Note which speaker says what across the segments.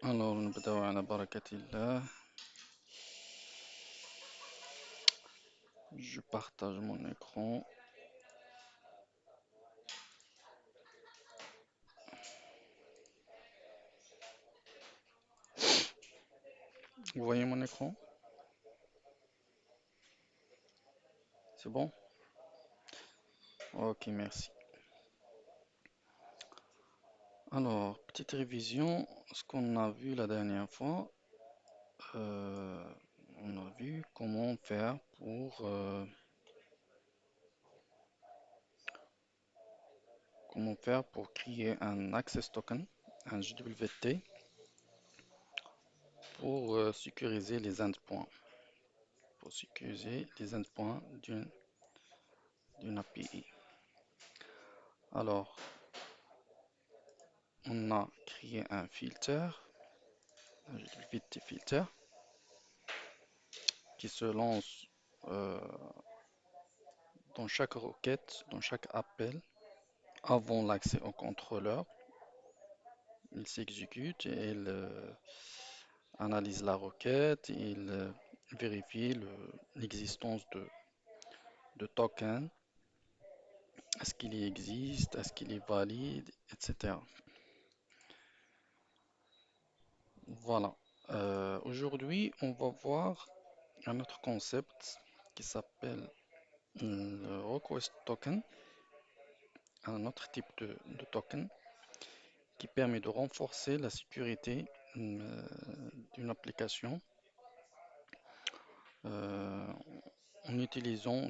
Speaker 1: Alors, نبدأ على بركة الله. Je partage mon écran. Vous voyez mon écran? C'est bon? Ok, merci. Alors, petite révision. Ce qu'on a vu la dernière fois, euh, on a vu comment faire pour créer un access token, un JWT, pour sécuriser les endpoints, pour sécuriser les endpoints d'une API. Alors, on a créé un filter, un JWT filter, qui se lance euh, dans chaque requête, dans chaque appel, avant l'accès au contrôleur. Il s'exécute et il analyse la requête, il vérifie l'existence de tokens, est-ce qu'il y existe, est-ce qu'il est valide, etc. Voilà. Aujourd'hui, on va voir un autre concept qui s'appelle le request token, un autre type de token qui permet de renforcer la sécurité d'une application euh, en utilisant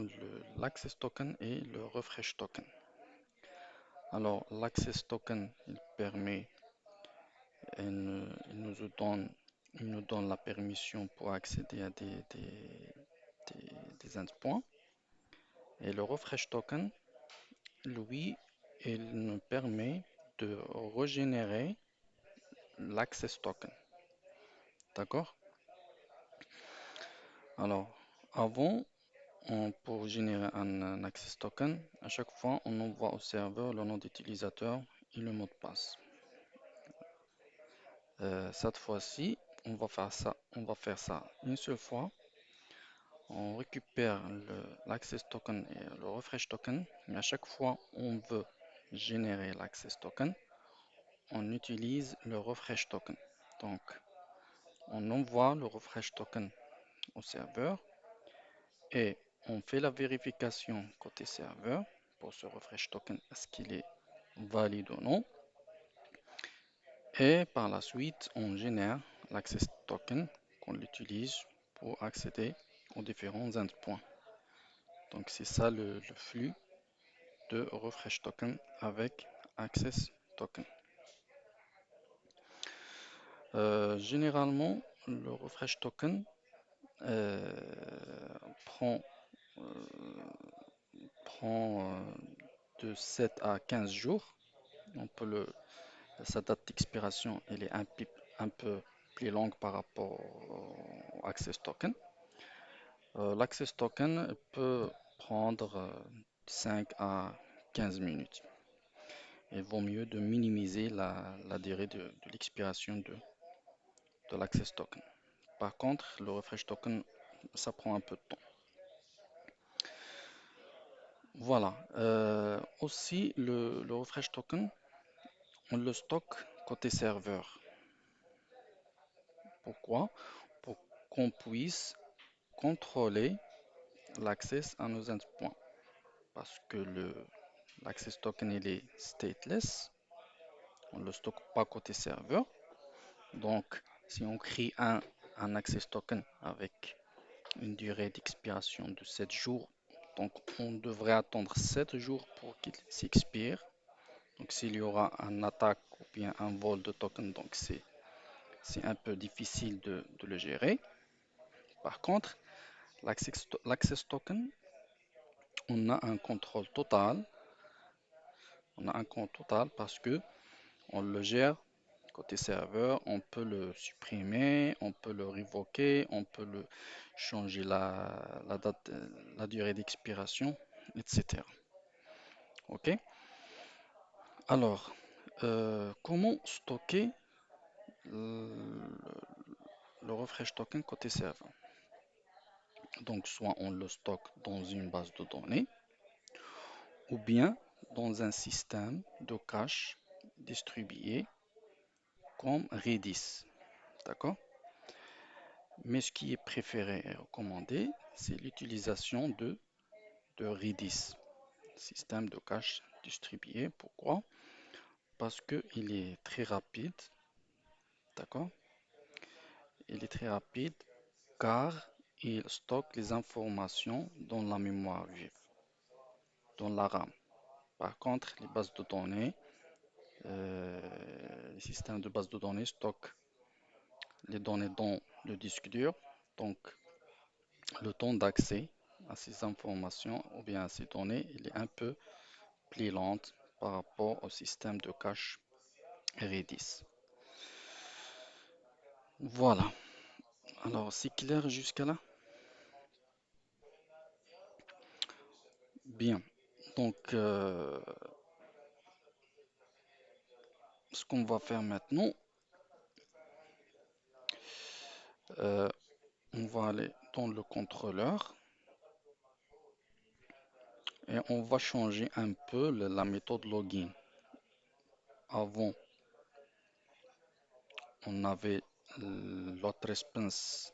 Speaker 1: l'access token et le refresh token. Alors, l'access token, il nous donne la permission pour accéder à des endpoints. Et le refresh token, lui, il nous permet de régénérer l'access token. D'accord? Alors, avant, pour générer un access token, à chaque fois, on envoie au serveur le nom d'utilisateur et le mot de passe. Cette fois-ci, on va faire ça une seule fois. On récupère l'access token et le refresh token, mais à chaque fois, on veut générer l'access token, on utilise le refresh token. Donc, on envoie le refresh token au serveur et on fait la vérification côté serveur pour ce refresh token, est-ce qu'il est valide ou non. Et par la suite, on génère l'access token qu'on utilise pour accéder aux différents endpoints. Donc c'est ça le flux de refresh token avec access token. Généralement, le refresh token euh, prend, euh, prend de 7 à 15 jours. On peut sa date d'expiration elle est un peu plus longue par rapport au access token. L'access token peut prendre 5 à 15 minutes. Il vaut mieux de minimiser la durée de l'expiration de l'access token. Par contre, le refresh token, ça prend un peu de temps. Voilà. Aussi, le refresh token, on le stocke côté serveur. Pourquoi? Pour qu'on puisse contrôler l'accès à nos endpoints. Parce que l'access token, il est stateless. On ne le stocke pas côté serveur. Donc, si on crée un access token avec une durée d'expiration de 7 jours, donc on devrait attendre 7 jours pour qu'il s'expire. Donc, s'il y aura un attaque ou bien un vol de token, donc c'est un peu difficile de le gérer. Par contre, l'access token, on a un contrôle total. On a un compte total parce que on le gère côté serveur, on peut le supprimer, on peut le révoquer, on peut le changer la date, la durée d'expiration, etc. OK? Alors, comment stocker le, le refresh token côté serveur. Donc, soit on le stocke dans une base de données ou bien dans un système de cache distribué comme Redis. D'accord? Mais ce qui est préféré et recommandé, c'est l'utilisation de Redis, système de cache distribué. Pourquoi? Parce qu'il est très rapide, d'accord? Il est très rapide car il stocke les informations dans la mémoire vive, dans la RAM. Par contre, les bases de données, les systèmes de bases de données stockent les données dans le disque dur. Donc, le temps d'accès à ces informations ou bien à ces données, il est un peu plus lent par rapport au système de cache Redis. Voilà. Alors, c'est clair jusqu'à là? Bien. Donc, ce qu'on va faire maintenant, euh, on va aller dans le contrôleur et on va changer un peu la méthode login. Avant, on avait l'autre expense,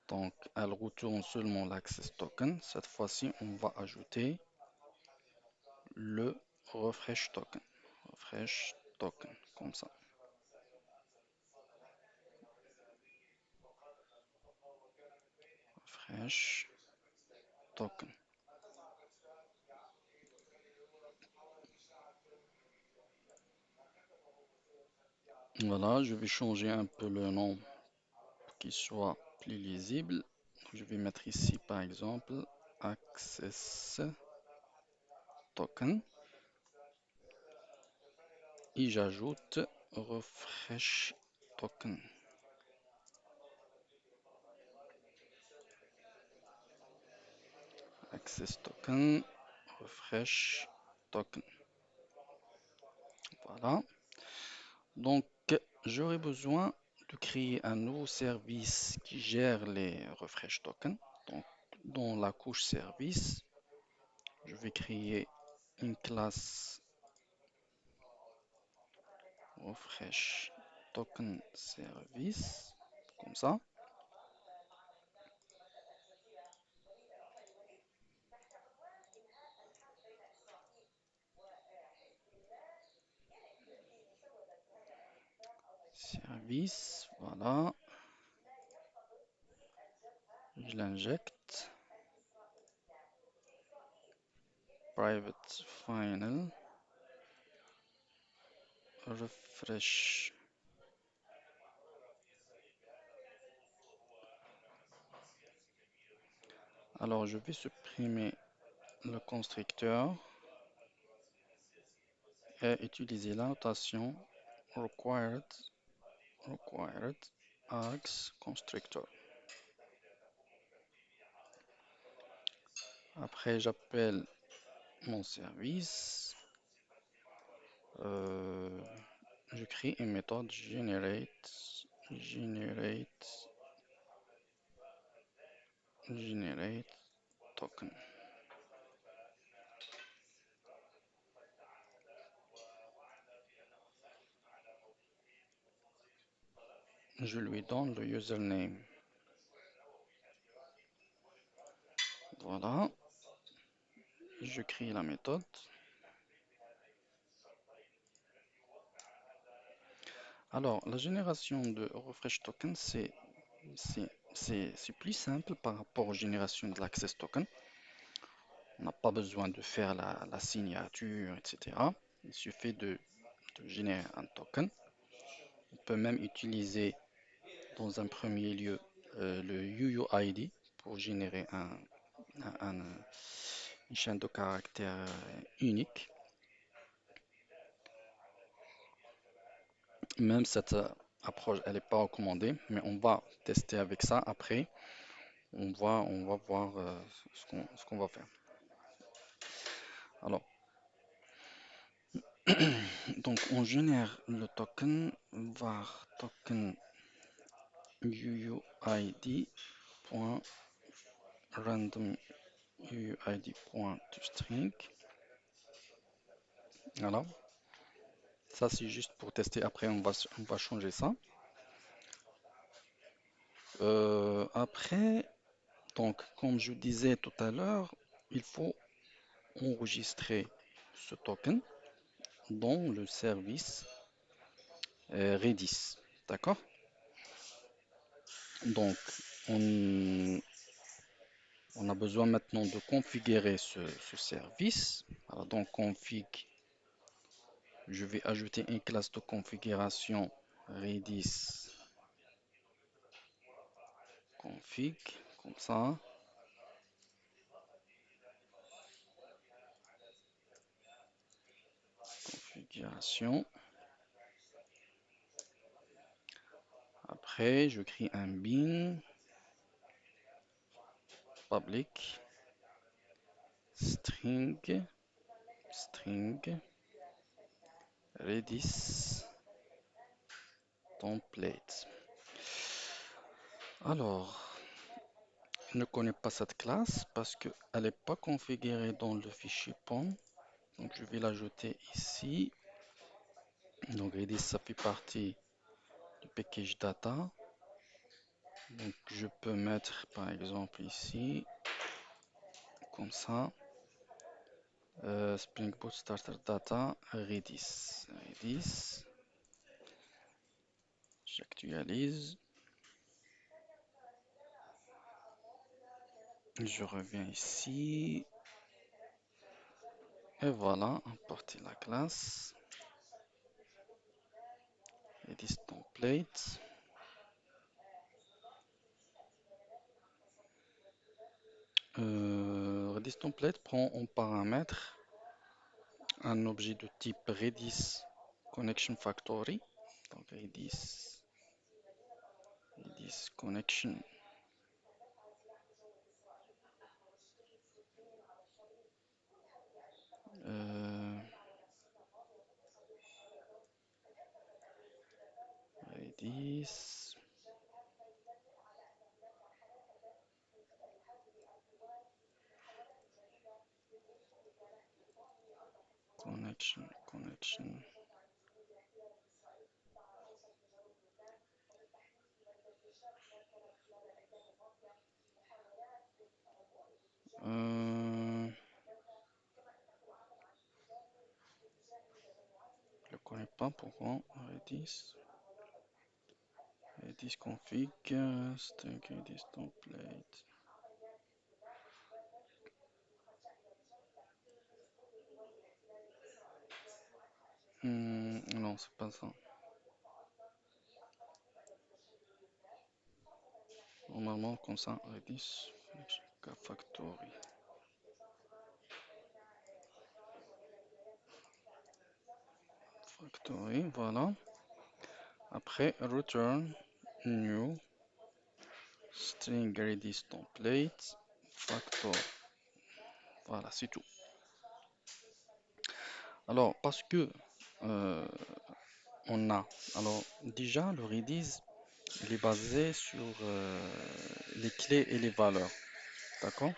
Speaker 1: donc elle retourne seulement l'access token. Cette fois-ci, on va ajouter le refresh token. Refresh token, comme ça. Refresh token. Voilà, je vais changer un peu le nom pour qu'il soit plus lisible. Je vais mettre ici, par exemple, access token et j'ajoute refresh token. Access token, refresh token. Voilà. Donc, j'aurai besoin de créer un nouveau service qui gère les refresh tokens. Donc, dans la couche service, je vais créer une classe refresh token service, comme ça. Service, voilà. Je l'injecte. Private final. Refresh. Alors, je vais supprimer le constructeur et utiliser la notation required Axe constructor. Après, j'appelle mon service. Euh, je crée une méthode generate token. Je lui donne le username. Voilà. Je crée la méthode. Alors, la génération de refresh token, c'est plus simple par rapport aux générations de l'access token. On n'a pas besoin de faire la signature, etc. Il suffit de générer un token. On peut même utiliser dans un premier lieu le UUID pour générer une chaîne de caractères unique. Même cette approche, elle n'est pas recommandée, mais on va tester avec ça. Après, on va voir ce qu'on va faire. Alors, Donc, on génère le token var token uuid.random uuid.toString. Voilà, ça c'est juste pour tester. Après, on va changer ça. Après, donc, comme je disais tout à l'heure, il faut enregistrer ce token dans le service Redis. D'accord? Donc, on, on a besoin maintenant de configurer ce service. Alors, donc, config, je vais ajouter une classe de configuration Redis config, comme ça. Configuration. Après, je crée un bin public string Redis template. Alors, je ne connais pas cette classe parce qu'elle n'est pas configurée dans le fichier POM. Donc, je vais l'ajouter ici. Donc, Redis, ça fait partie du package data. Donc, je peux mettre par exemple ici, comme ça, Spring Boot Starter Data Redis. Redis, j'actualise. Je reviens ici. Et voilà, importer la classe. Redis template. Redis template prend en paramètre un objet de type Redis Connection Factory. Donc Redis Connection. Euh, Redis Connection. Euh, je le connais pas, pourquoi Redis config, string Redis template. Non, c'est pas ça. Normalement, comme ça, Redis Factory. Factory, voilà. Après, return new string Redis template factor. Voilà, c'est tout. Alors, parce que euh, on a, alors déjà le Redis, il est basé sur les clés et les valeurs, d'accord?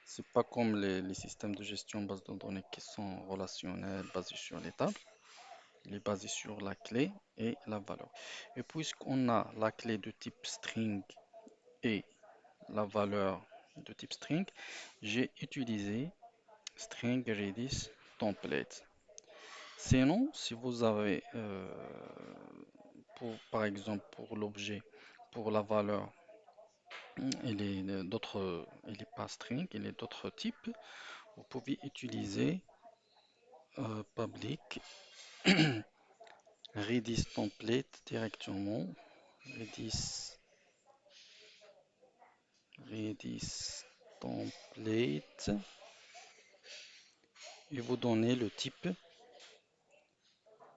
Speaker 1: C'est pas comme les systèmes de gestion base de données qui sont relationnels, basés sur les tables. Il est basé sur la clé et la valeur. Et puisqu'on a la clé de type string et la valeur de type string, j'ai utilisé string Redis template. Sinon, si vous avez, par exemple, pour l'objet, pour la valeur, il est pas string, il est d'autres types, vous pouvez utiliser public Redis template directement. Redis, Redis template et vous donnez le type,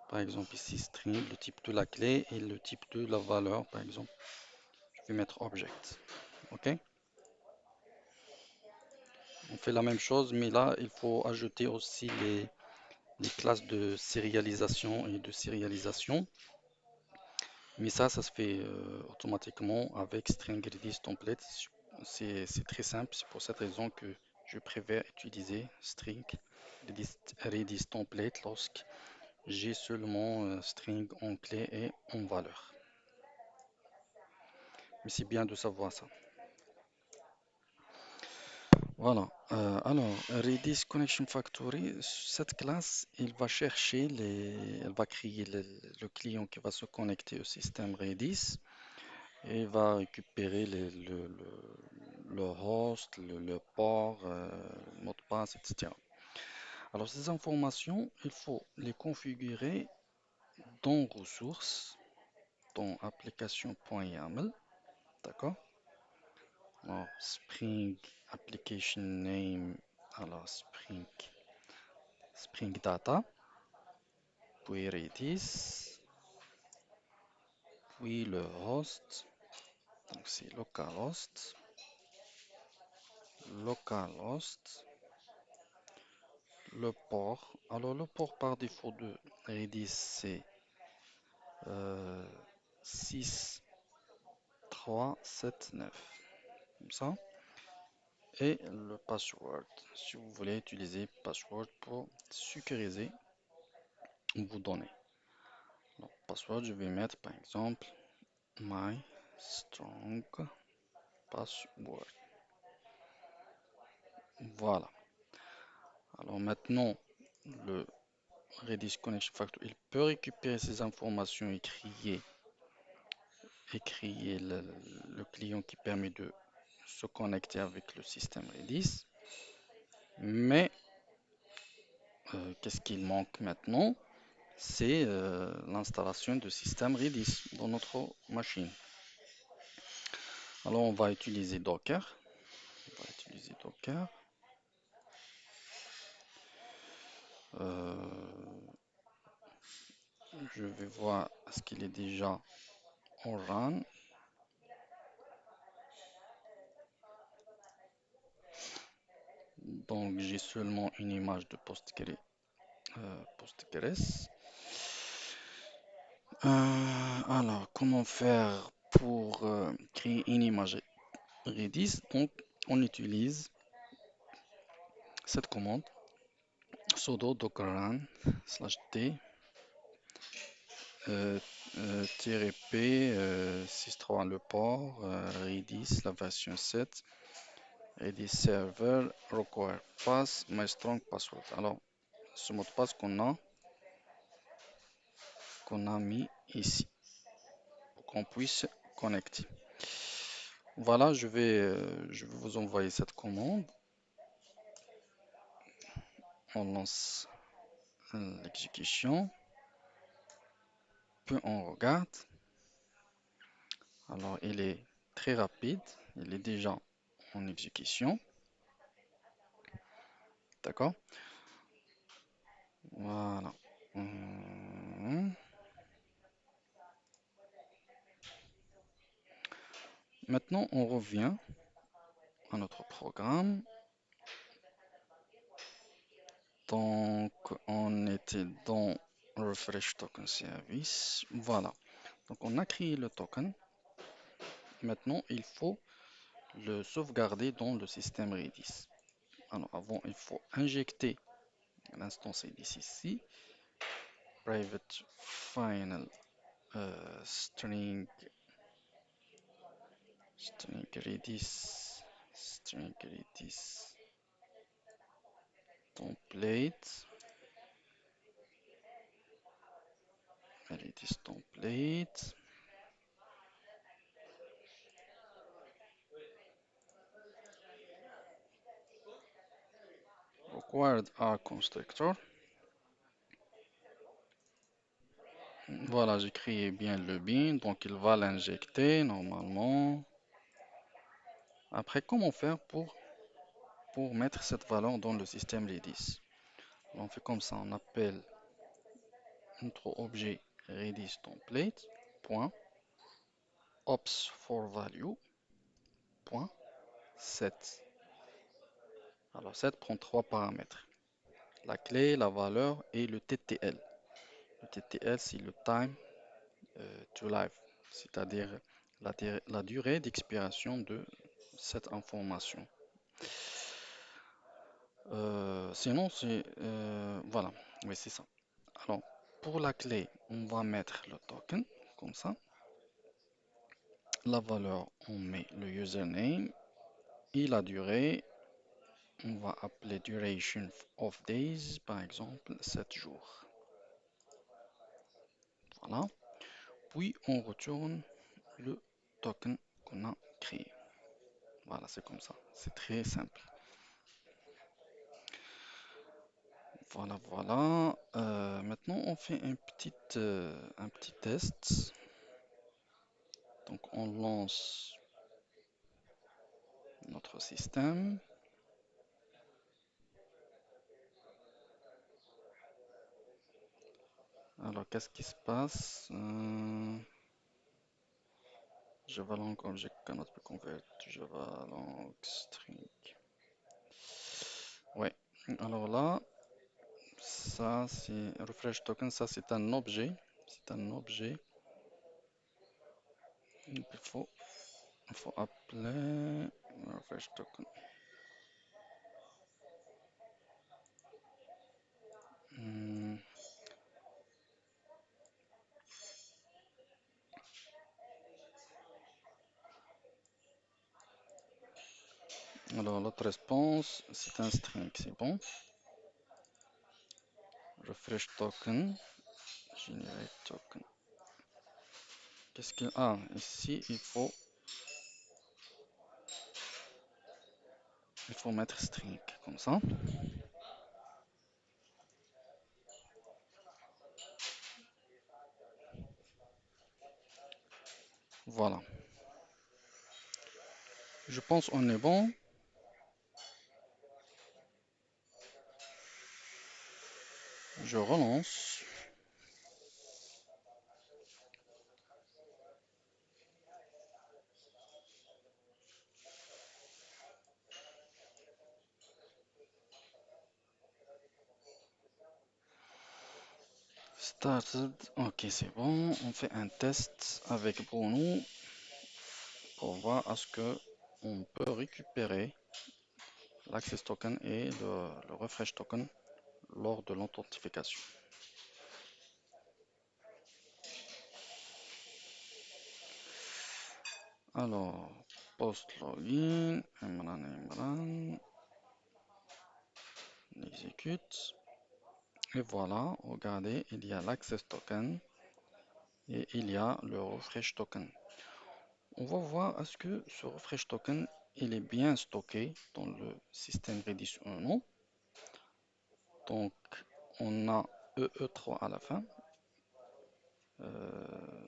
Speaker 1: par exemple ici string, le type de la clé et le type de la valeur, par exemple, je vais mettre object. Ok? On fait la même chose, mais là, il faut ajouter aussi les classes de sérialisation et de serialisation. Mais ça se fait automatiquement avec string Redis template. C'est très simple, c'est pour cette raison que je préfère utiliser string Redis template lorsque j'ai seulement string en clé et en valeur. Mais c'est bien de savoir ça. Voilà. Alors, Redis Connection Factory, cette classe, il va chercher elle va créer le client qui va se connecter au système Redis et il va récupérer le host, le port, le mot de passe, etc. Alors, ces informations, il faut les configurer dans ressources, dans application.yaml, d'accord? Alors, Spring Application Name, alors Spring Data, puis Redis, puis le host, donc c'est localhost, le port. Alors le port par défaut de Redis c'est 6379, comme ça. Et le password, si vous voulez utiliser password pour sécuriser vos données. Donc password, je vais mettre par exemple my strong password. Voilà. Alors maintenant, le Redis Connection Factor, il peut récupérer ces informations et créer le client qui permet de se connecter avec le système Redis. Mais qu'est-ce qu'il manque maintenant? C'est l'installation de système Redis dans notre machine. Alors on va utiliser Docker. Euh, je vais voir est-ce qu'il est déjà en run. Donc j'ai seulement une image de Postgres. Alors, comment faire pour créer une image Redis? Donc, on utilise cette commande sudo docker run /t euh, -p 63 le port Redis la version 7 Redis server require pass my strong password. Alors, ce mot de passe qu'on a mis ici pour qu'on puisse connecter. Voilà, je vais vous envoyer cette commande. On lance l'exécution, puis on regarde. Alors, il est très rapide, il est déjà en exécution. D'accord? Voilà. Maintenant, on revient à notre programme. Donc, on était dans Refresh Token Service. Voilà. Donc, on a créé le token. Maintenant, il faut le sauvegarder dans le système Redis. Alors, avant, il faut injecter l'instance Redis ici. Private final string Redis template required are constructor. Voilà, j'ai créé bien le bin, donc il va l'injecter normalement. Après, comment faire pour mettre cette valeur dans le système Redis? On fait comme ça, on appelle notre objet Redis template point ops for value point set. Alors 7 prend trois paramètres. la clé, la valeur et le TTL. Le TTL, c'est le time to life, c'est-à-dire la durée d'expiration de cette information. Sinon, c'est... voilà, oui, c'est ça. Alors, pour la clé, on va mettre le token, comme ça. La valeur, on met le username. Et la durée, on va appeler duration of days, par exemple, 7 jours. Voilà. Puis, on retourne le token qu'on a créé. Voilà, c'est comme ça. C'est très simple. Voilà, voilà. Maintenant, on fait un petit test. Donc, on lance notre système. Alors, qu'est-ce qui se passe? Java long object cannot be converted to Java long string. Ouais. Alors là, ça c'est refresh token. Ça c'est un objet. C'est un objet. Donc, il faut appeler refresh token. Hmm. Alors l'autre réponse, c'est un string, c'est bon. Refresh token, generate token. Qu'est-ce qu'il a? Ici, il faut mettre string comme ça. Voilà. Je pense on est bon. Je relance. Started. Ok, c'est bon. On fait un test avec Bruno pour voir à ce que on peut récupérer l'access token et le refresh token lors de l'authentification. Alors, post login, Imran, on exécute. Et voilà, regardez, il y a l'access token et il y a le refresh token. On va voir est-ce que ce refresh token il est bien stocké dans le système Redis ou non. Donc, on a EE3 à la fin. Euh,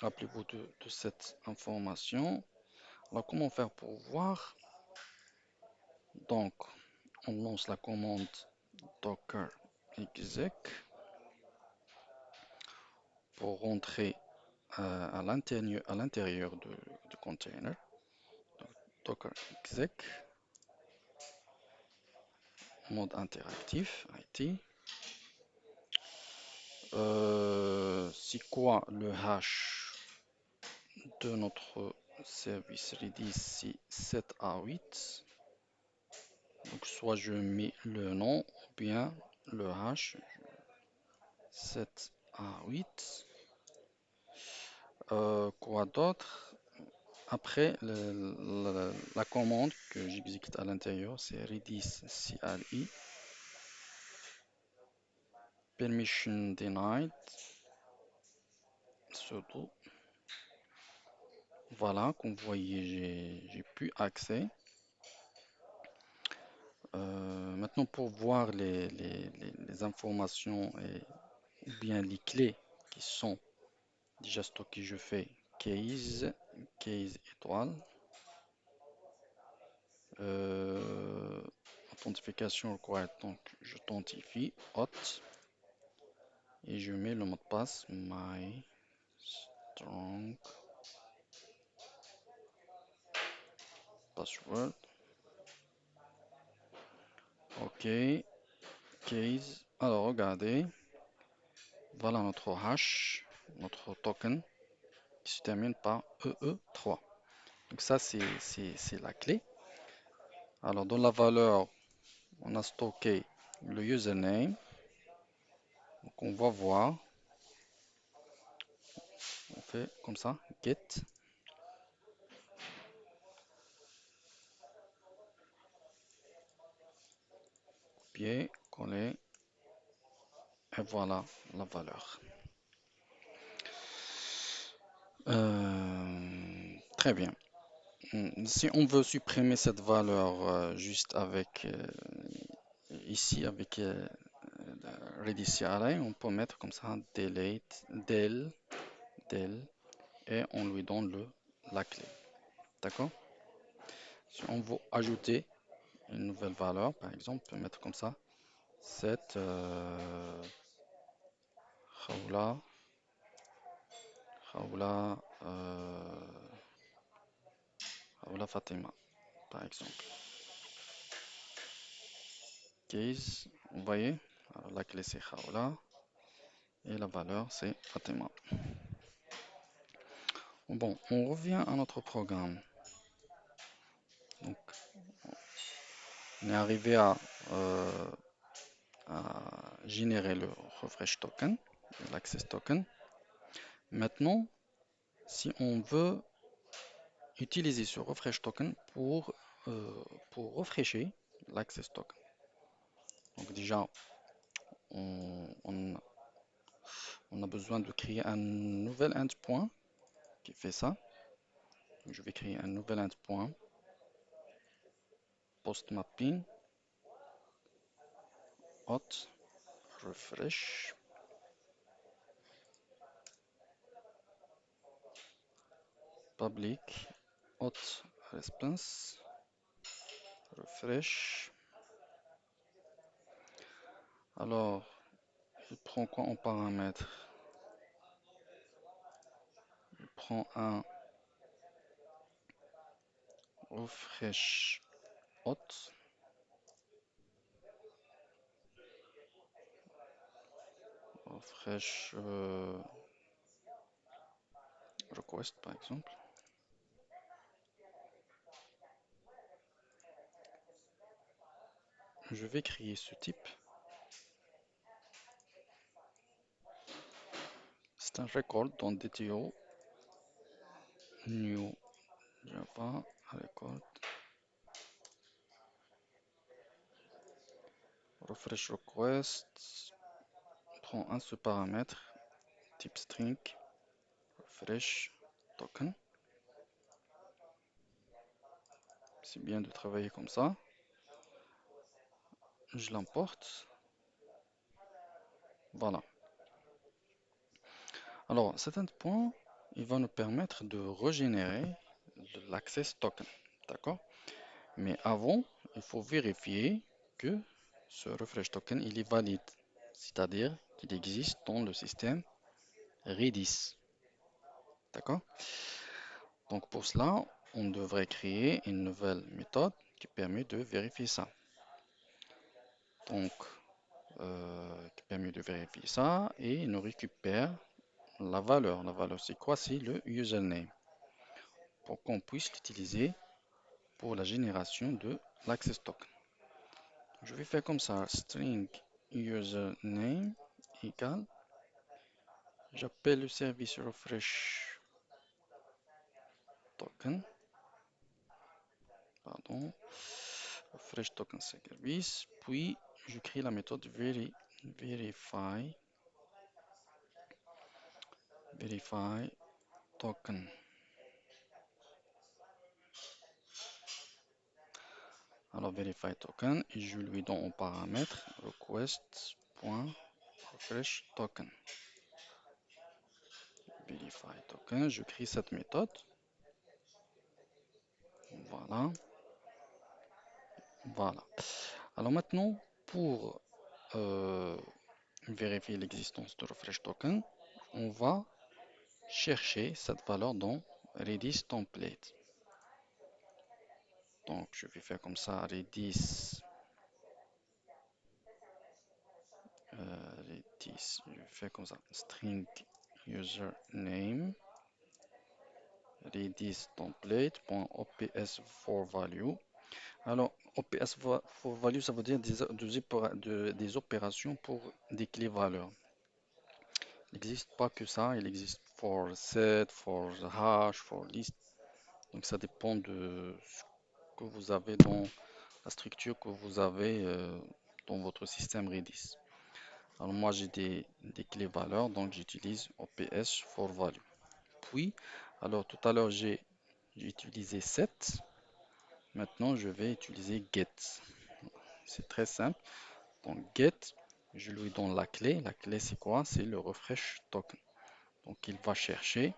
Speaker 1: Rappelez-vous de cette information. Alors, comment faire pour voir? Donc, on lance la commande docker exec pour rentrer à l'intérieur du container. Donc, docker exec, mode interactif, IT. C'est quoi le hash de notre service Redis? C'est 7A8. Donc, soit je mets le nom ou bien le hash 7A8. Quoi d'autre? Après, la commande que j'exécute à l'intérieur, c'est redis CLI, permission denied, sudo. Voilà, comme vous voyez, j'ai pu accès. Maintenant, pour voir les informations et ou bien les clés qui sont déjà stockées, je fais case étoile. Euh, Authentification required, donc je authentifie hot et je mets le mot de passe my strong password. Ok. case. Alors, regardez, voilà notre hash, notre token qui se termine par EE3. Donc ça, c'est la clé. Alors, dans la valeur, on a stocké le username. Donc, on va voir, on fait comme ça, get, copier, coller, et voilà la valeur. Très bien. Si on veut supprimer cette valeur juste avec ici avec Redis Array, on peut mettre comme ça delete, del et on lui donne la clé. D'accord? Si on veut ajouter une nouvelle valeur, par exemple, on peut mettre comme ça set Khawla, Khawla, Khawla Fatima, par exemple. Case, vous voyez, alors, la clé c'est Khawla et la valeur c'est Fatima. Bon, on revient à notre programme. Donc, on est arrivé à générer le refresh token, l'access token. Maintenant, si on veut utiliser ce refresh token pour refresher l'access token. Donc déjà, on, on- on a besoin de créer un nouvel endpoint qui fait ça. Donc, je vais créer un nouvel endpoint post mapping hot refresh public hot response refresh. Alors, il prend quoi en paramètre? Il prend un refresh hot, refresh request par exemple. Je vais créer ce type. C'est un record dans DTO new Java record refresh request. Prend un seul paramètre type string refresh token. C'est bien de travailler comme ça. Je l'importe. Voilà. Alors, cet endpoint, il va nous permettre de régénérer l'access token. D'accord? Mais avant, il faut vérifier que ce refresh token, il est valide. C'est-à-dire qu'il existe dans le système Redis. D'accord? Donc pour cela, on devrait créer une nouvelle méthode qui permet de vérifier ça. Donc, qui permet de vérifier ça et il nous récupère la valeur. La valeur, c'est quoi? C'est le username pour qu'on puisse l'utiliser pour la génération de l'access token. Je vais faire comme ça, string username égale, j'appelle le service refresh token, pardon, refresh token service, puis je crée la méthode verify token. Alors verify token et je lui donne en paramètre request.refresh token. Verify token, je crée cette méthode. Voilà. Voilà. Alors maintenant, pour vérifier l'existence de refresh token, on va chercher cette valeur dans Redis template. Donc je vais faire comme ça Redis Redis, je fais comme ça. String username, Redis template.ops for value. Alors, OPS for value, ça veut dire des opérations pour des clés valeurs. Il n'existe pas que ça, il existe for set, for hash, for list. Donc ça dépend de ce que vous avez dans la structure que vous avez dans votre système Redis. Alors moi j'ai des clés valeurs, donc j'utilise OPS for value. Puis, alors tout à l'heure j'ai utilisé set, maintenant je vais utiliser get. C'est très simple. Donc get, je lui donne la clé. La clé c'est quoi? C'est le refresh token. Donc il va chercher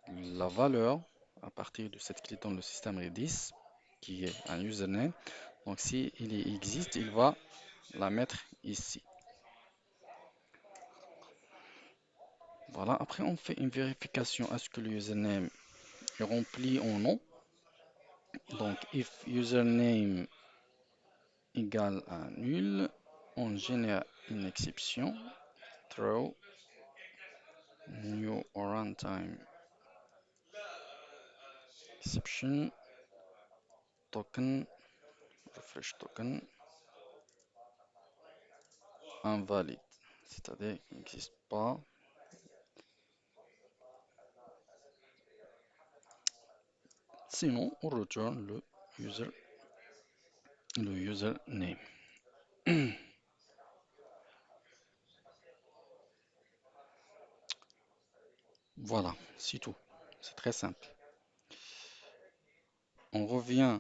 Speaker 1: la valeur à partir de cette clé dans le système Redis, qui est un username. Donc si il existe, il va la mettre ici. Voilà, après on fait une vérification à ce que le username est rempli ou non. Donc if username égale à nul, on génère une exception, throw new runtime exception token, refresh token invalide, c'est-à-dire qu'il n'existe pas. Sinon, on retourne le username. Voilà, c'est tout. C'est très simple. On revient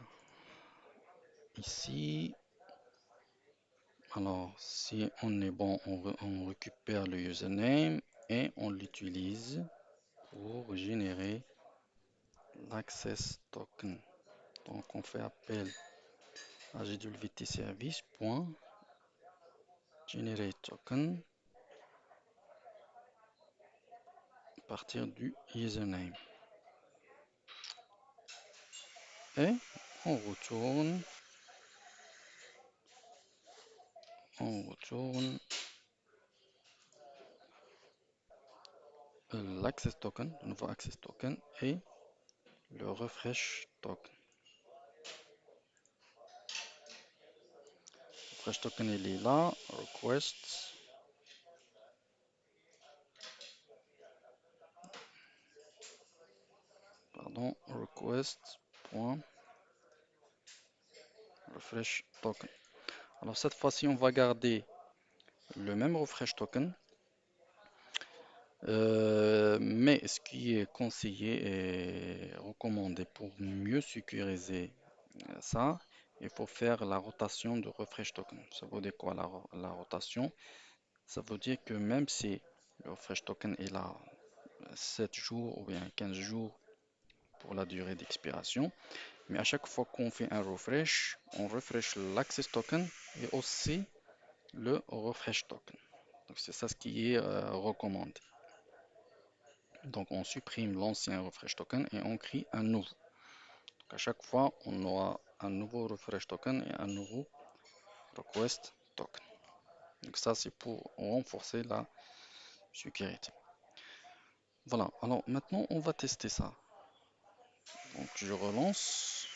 Speaker 1: ici. Alors, si on est bon, on récupère le username et on l'utilise pour générer l'access token. Donc, on fait appel à JWT service.generate token à partir du username. Et on retourne l'access token, le nouveau access token et le refresh token. Refresh token il est là, request, pardon, request.refresh token. Alors cette fois-ci on va garder le même refresh token, mais ce qui est conseillé et recommandé pour mieux sécuriser ça, il faut faire la rotation de refresh token. Ça veut dire quoi la rotation? Ça veut dire que même si le refresh token est là 7 jours ou bien 15 jours pour la durée d'expiration, mais à chaque fois qu'on fait un refresh, on refresh l'access token et aussi le refresh token. Donc c'est ça ce qui est recommandé. Donc on supprime l'ancien refresh token et on crée un nouveau. Donc à chaque fois, on aura un nouveau refresh token et un nouveau request token. Donc ça c'est pour renforcer la sécurité. Voilà, alors maintenant on va tester ça. Donc je relance.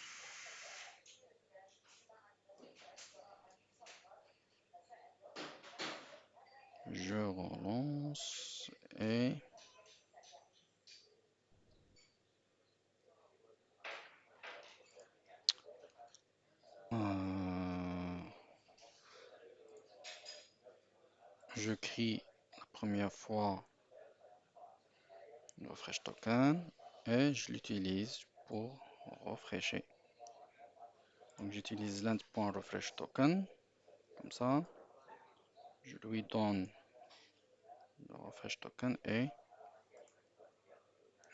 Speaker 1: Je relance et je crie la première fois le refresh token et je l'utilise pour refresher. Donc j'utilise lent.refresh token comme ça. Je lui donne le refresh token et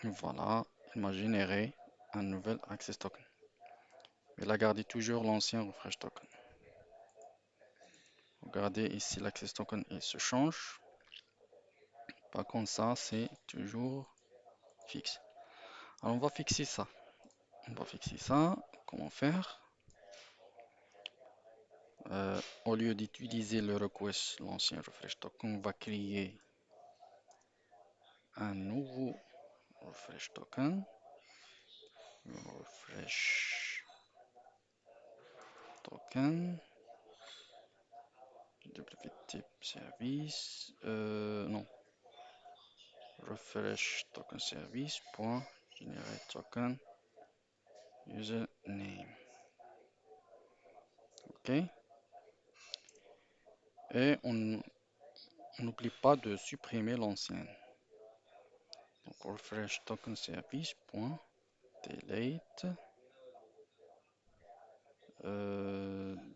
Speaker 1: voilà, il m'a généré un nouvel access token. Il a gardé toujours l'ancien refresh token. Regardez ici l'access token il se change. Par contre ça c'est toujours fixe. Alors on va fixer ça. On va fixer ça. Comment faire? Au lieu d'utiliser le request, l'ancien refresh token, on va créer un nouveau refresh token. Refresh token. W type service. Non. Refresh token service. Point. Generate token. Username. OK. Et on n'oublie pas de supprimer l'ancienne. Donc refresh token service. Point. Delete.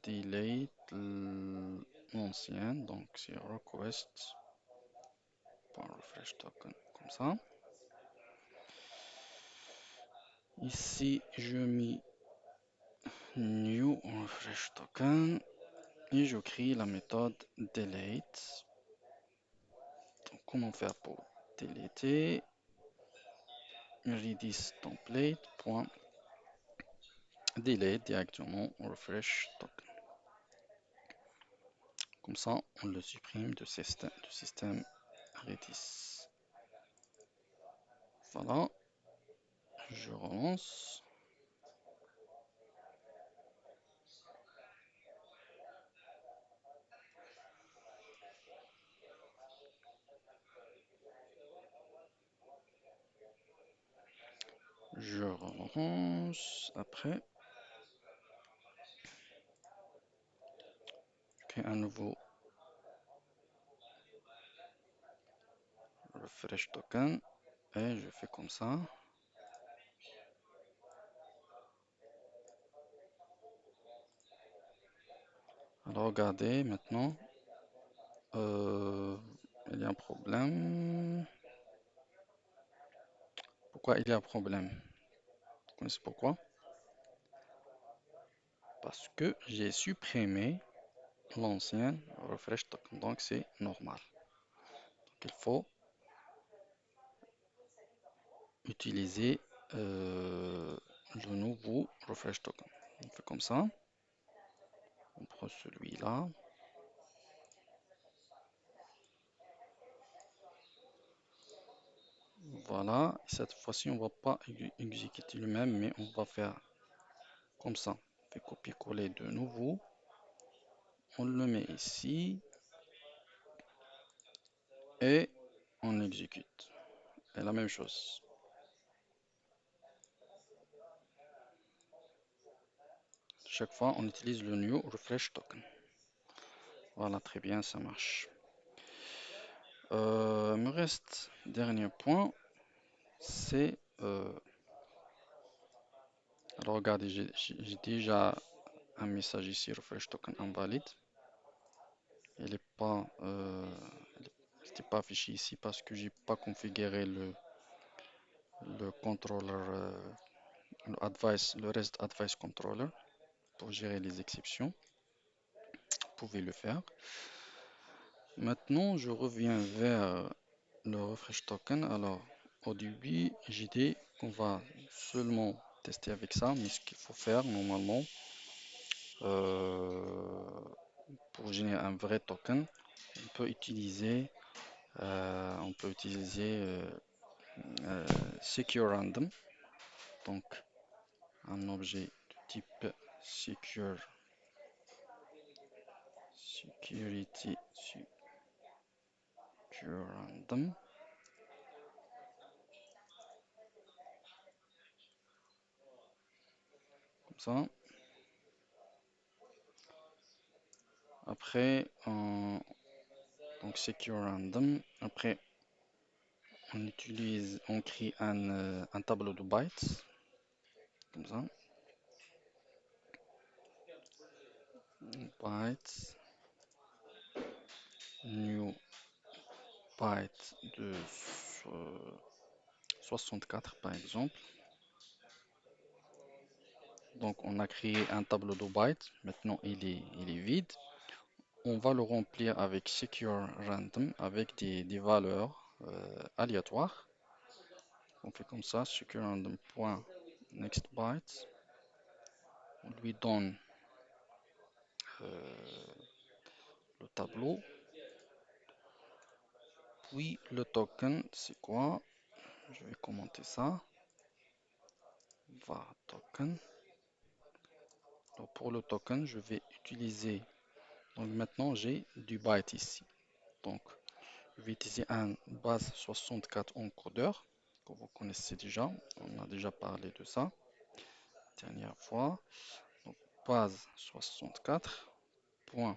Speaker 1: Delete l'ancienne. Donc c'est request. Point refresh token. Comme ça. Ici, je mets new refresh token et je crée la méthode delete. Donc, comment faire pour deleter? Redis template point delete directement refresh token. Comme ça, on le supprime du système Redis. Voilà, je relance. Je relance. Après, je crée un nouveau refresh token et je fais comme ça. Alors regardez maintenant, il y a un problème. Pourquoi il y a un problème? Vous connaissez pourquoi? Parce que j'ai supprimé l'ancien refresh token, donc c'est normal. Donc il faut utiliser le nouveau refresh token. On fait comme ça. On prend celui-là. Voilà. Cette fois-ci, on ne va pas exécuter le même, mais on va faire comme ça. On fait copier-coller de nouveau. On le met ici et on exécute. Et la même chose. Chaque fois, on utilise le new refresh token. Voilà, très bien, ça marche. Il me reste dernier point, c'est alors regardez, j'ai déjà un message ici, refresh token invalide. Il n'est pas, c'était pas affiché ici parce que j'ai pas configuré le controller, le REST advice controller pour gérer les exceptions. Vous pouvez le faire. Maintenant, je reviens vers le refresh token. Alors, au début, j'ai dit qu'on va seulement tester avec ça, mais ce qu'il faut faire normalement pour générer un vrai token, on peut utiliser, secure random, donc un objet de type security secure random. Comme ça. Après, donc secure random. Après, on crée un tableau de bytes, comme ça. Bytes, new byte de 64 par exemple. Donc on a créé un tableau de bytes. Maintenant il est vide. On va le remplir avec secure random avec des valeurs aléatoires. On fait comme ça, secure random next byte. On lui donne le tableau, puis le token, c'est quoi? Je vais commenter ça. Var token. Donc pour le token, je vais utiliser. Donc maintenant, j'ai du byte ici. Donc, je vais utiliser un base 64 encodeur que vous connaissez déjà. On a déjà parlé de ça dernière fois. Donc, base 64 point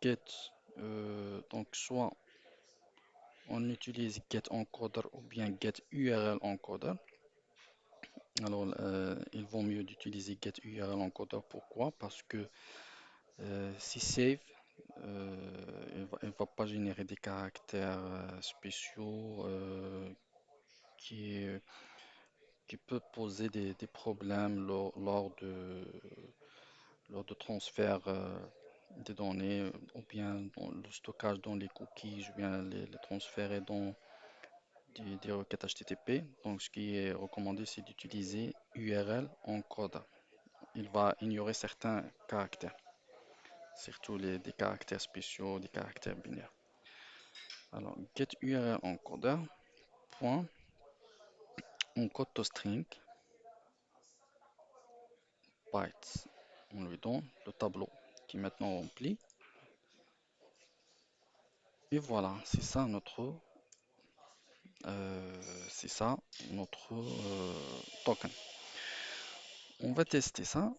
Speaker 1: get. Donc, soit on utilise get encoder ou bien get URL encoder. Alors, il vaut mieux d'utiliser get URL encoder. Pourquoi? Parce que si save, elle va pas générer des caractères spéciaux qui, qui peut poser des problèmes lors de transfert des données ou bien dans le stockage dans les cookies ou bien les transférer dans des requêtes HTTP. Donc, ce qui est recommandé, c'est d'utiliser URL encode. Il va ignorer certains caractères, surtout des caractères spéciaux, des caractères binaires. Alors, get URL encoder point encode to string bytes. On lui donne le tableau qui est maintenant rempli. Et voilà, c'est ça notre token. On va tester ça.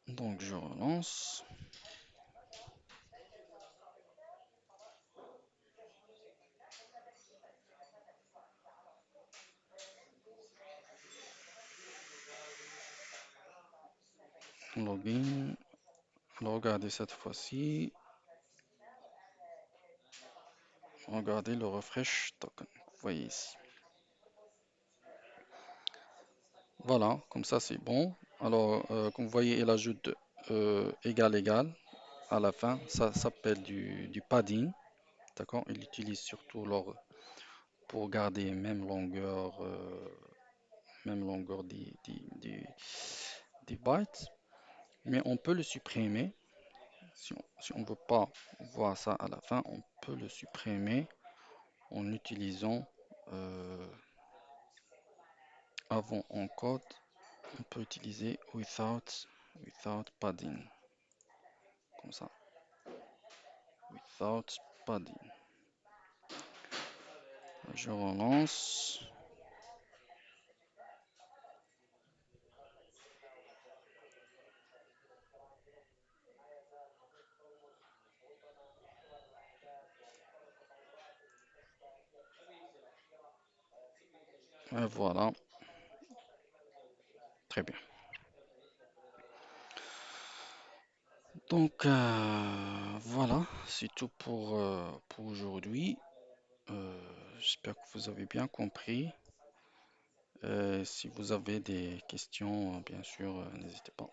Speaker 1: Donc je relance, login. Alors regardez cette fois-ci, regardez le refresh token. Vous voyez ici. Voilà, comme ça c'est bon. Alors comme vous voyez, il ajoute égal égal à la fin. Ça s'appelle du padding. D'accord? Il utilise surtout pour garder même longueur des bytes. Mais on peut le supprimer. Si on ne veut pas voir ça à la fin, on peut le supprimer en utilisant avant encode. On peut utiliser without padding. Comme ça. Without padding. Je relance. Et voilà. Très bien. Donc voilà, c'est tout pour aujourd'hui. J'espère que vous avez bien compris. Si vous avez des questions, bien sûr, n'hésitez pas.